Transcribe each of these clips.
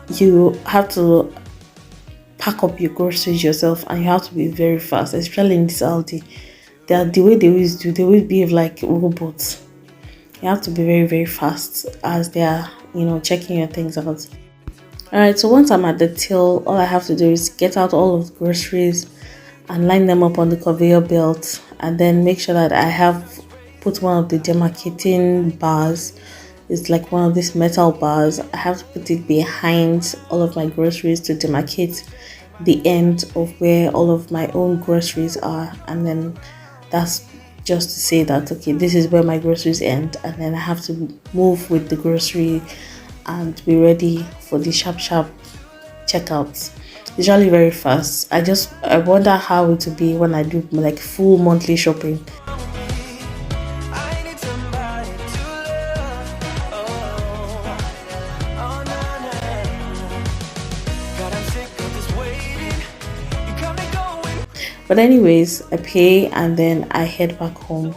you have to pack up your groceries yourself, and you have to be very fast, especially in this Aldi. The way they always do, they always behave like robots. You have to be very, very fast as they are, checking your things out. Alright, so once I'm at the till, all I have to do is get out all of the groceries and line them up on the conveyor belt, and then make sure that I have put one of the demarcating bars. It's like one of these metal bars. I have to put it behind all of my groceries to demarcate the end of where all of my own groceries are, and then that's just to say that okay, this is where my groceries end, and then I have to move with the grocery and be ready for the sharp checkouts. It's usually very fast. I wonder how it will be when I do like full monthly shopping. But anyways, I pay and then I head back home.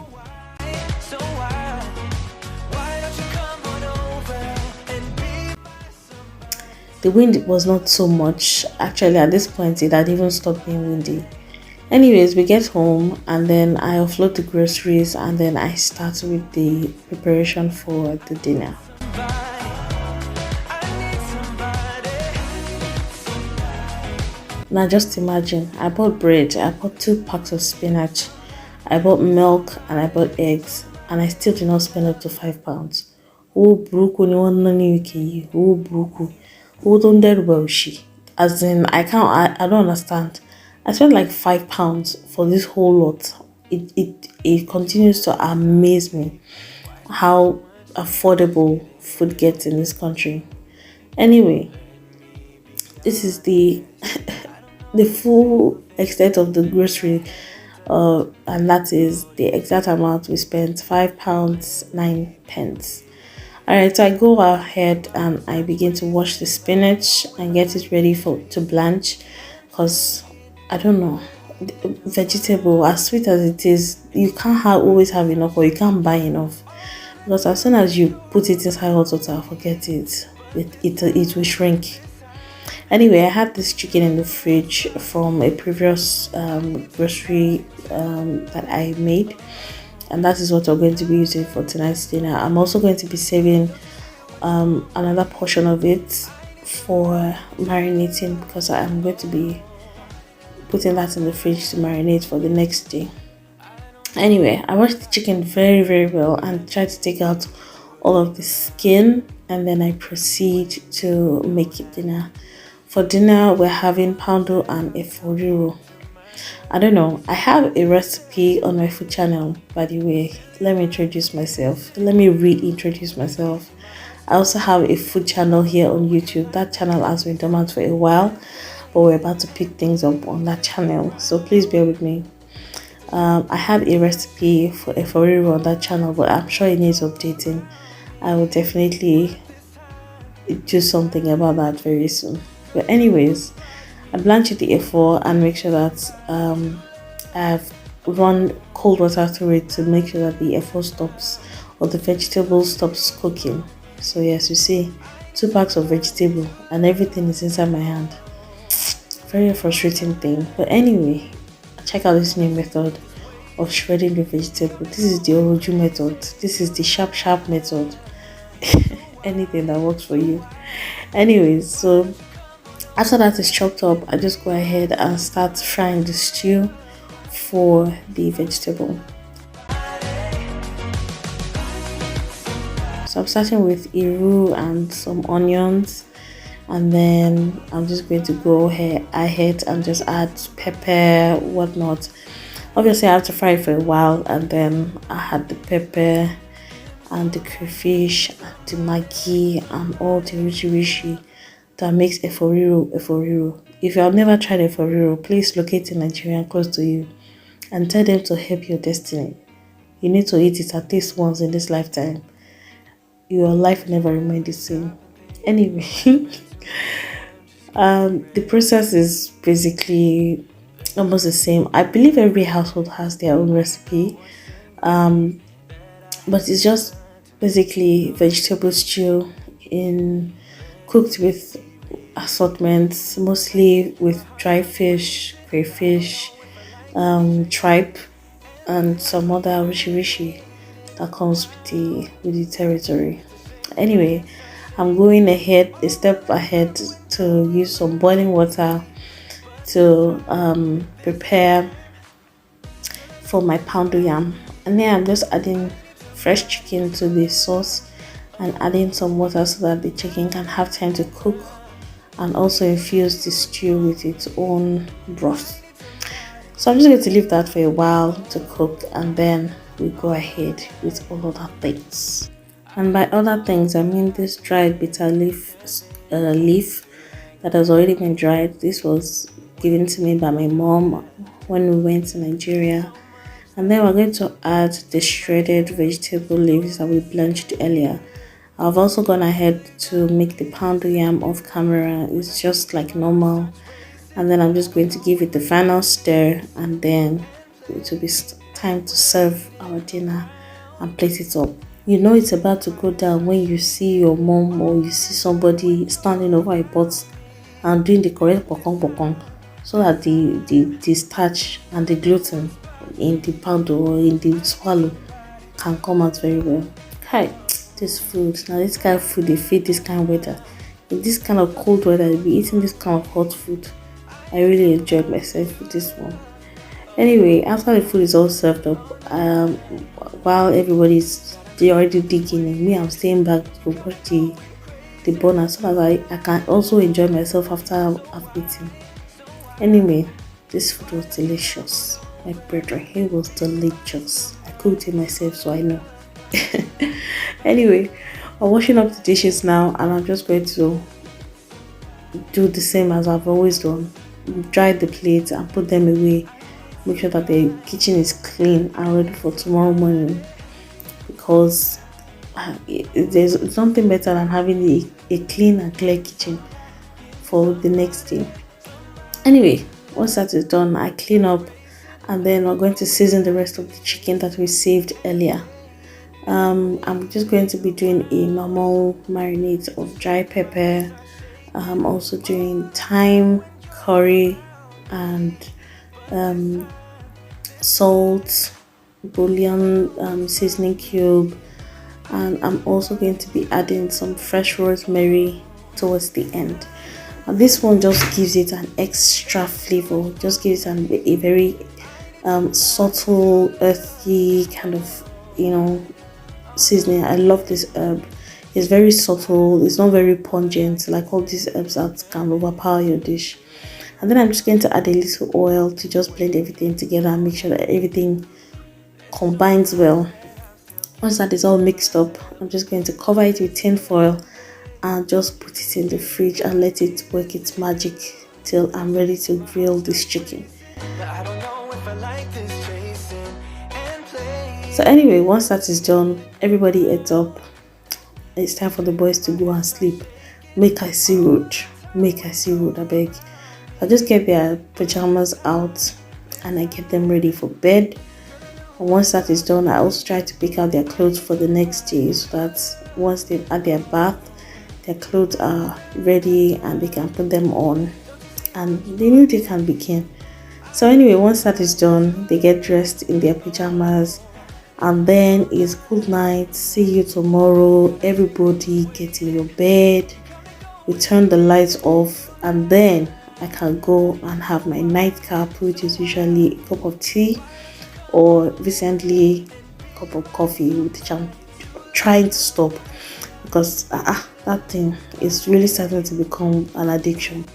The wind was not so much. Actually, at this point, it had even stopped being windy. Anyways, we get home and then I offload the groceries and then I start with the preparation for the dinner. Now just imagine, I bought bread, I bought 2 packs of spinach, I bought milk and I bought eggs, and I still did not spend up to £5. Oh, bruku ni one nani UK. Oh, bruku. Oh, don't dare well she. As in, I don't understand. I spent like £5 for this whole lot. It continues to amaze me how affordable food gets in this country. Anyway, this is the the full extent of the grocery, and that is the exact amount we spent, £5.09. Alright, so I go ahead and I begin to wash the spinach and get it ready to blanch, because I don't know, vegetable as sweet as it is, you can't always have enough, or you can't buy enough, because as soon as you put it inside hot water, forget it will shrink. Anyway, I had this chicken in the fridge from a previous grocery that I made, and that is what we're going to be using for tonight's dinner. I'm also going to be saving another portion of it for marinating, because I'm going to be putting that in the fridge to marinate for the next day. Anyway, I washed the chicken very, very well and tried to take out all of the skin, and then I proceed to make it dinner. For dinner, we're having poundo and eforiro. I don't know, I have a recipe on my food channel, by the way. Let me introduce myself. Let me reintroduce myself. I also have a food channel here on YouTube. That channel has been dormant for a while, but we're about to pick things up on that channel, so please bear with me. I have a recipe for eforiro on that channel, but I'm sure it needs updating. I will definitely do something about that very soon. But anyways, I blanch the A4 and make sure that I've run cold water through it to make sure that the A4 stops, or the vegetable stops cooking. So yes, you see, 2 packs of vegetable and everything is inside my hand. Very frustrating thing. But anyway, check out this new method of shredding the vegetable. This is the Oroju method. This is the sharp method. Anything that works for you. Anyways, so after that is chopped up, I just go ahead and start frying the stew for the vegetable. So I'm starting with iru and some onions, and then I'm just going to go ahead and just add pepper, whatnot. Obviously I have to fry it for a while, and then I add the pepper and the crayfish and the maggi and all the rishi that makes eforiro. If you have never tried eforiro, please locate a Nigerian close to you and tell them to help your destiny. You need to eat it at least once in this lifetime. Your life will never remain the same. Anyway, the process is basically almost the same. I believe every household has their own recipe, but it's just basically vegetable stew cooked with assortments, mostly with dry fish, crayfish, tripe, and some other rishi that comes with the territory. Anyway, I'm going ahead a step ahead to use some boiling water to prepare for my poundo yam, and then I'm just adding fresh chicken to the sauce and adding some water so that the chicken can have time to cook and also infuse the stew with its own broth. So I'm just going to leave that for a while to cook, and then we go ahead with all other things. And by other things, I mean this dried bitter leaf that has already been dried. This was given to me by my mom when we went to Nigeria. And then we're going to add the shredded vegetable leaves that we blanched earlier. I've also gone ahead to make the poundo yam off camera. It's just like normal. And then I'm just going to give it the final stir, and then it will be time to serve our dinner and plate it up. You know it's about to go down when you see your mom or you see somebody standing over a pot and doing the correct pokong so that the starch and the gluten in the poundo or in the swallow can come out very well. Hi, this food. Now this kind of food they feed this kind of weather. In this kind of cold weather, you'll be eating this kind of hot food. I really enjoyed myself with this one. Anyway, after the food is all served up, while everybody's they already digging in, me I'm staying back to watch the burner so that I can also enjoy myself after I've eaten. Anyway, this food was delicious. My brother, it was delicious. I cooked it myself, so I know. Anyway, I'm washing up the dishes now, and I'm just going to do the same as I've always done. Dry the plates and put them away. Make sure that the kitchen is clean and ready for tomorrow morning, because there's something better than having a clean and clear kitchen for the next day. Anyway, once that is done, I clean up, and then we're going to season the rest of the chicken that we saved earlier. I'm just going to be doing a normal marinade of dry pepper. I'm also doing thyme, curry, and salt, bouillon, seasoning cube, and I'm also going to be adding some fresh rosemary towards the end. And this one just gives it an extra flavor, just gives it a very subtle, earthy kind of, seasoning. I love this herb. It's very subtle, it's not very pungent like all these herbs that can overpower your dish. And then I'm just going to add a little oil to just blend everything together and make sure that everything combines well. Once that is all mixed up, I'm just going to cover it with tin foil and just put it in the fridge and let it work its magic till I'm ready to grill this chicken. So anyway, once that is done, everybody ate up. It's time for the boys to go and sleep. Make I see road, I beg. I just get their pajamas out and I get them ready for bed. And once that is done, I also try to pick out their clothes for the next day, so that once they've had their bath, their clothes are ready and they can put them on and the new day can begin. So anyway, once that is done, they get dressed in their pajamas, and then it's good night, see you tomorrow. Everybody get in your bed, we turn the lights off, and then I can go and have my nightcap, which is usually a cup of tea or recently a cup of coffee, which I'm trying to stop because that thing is really starting to become an addiction.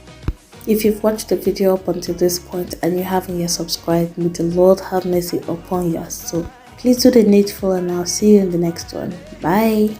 If you've watched the video up until this point and you haven't yet subscribed, may the Lord have mercy upon you. So please do the needful, and I'll see you in the next one. Bye.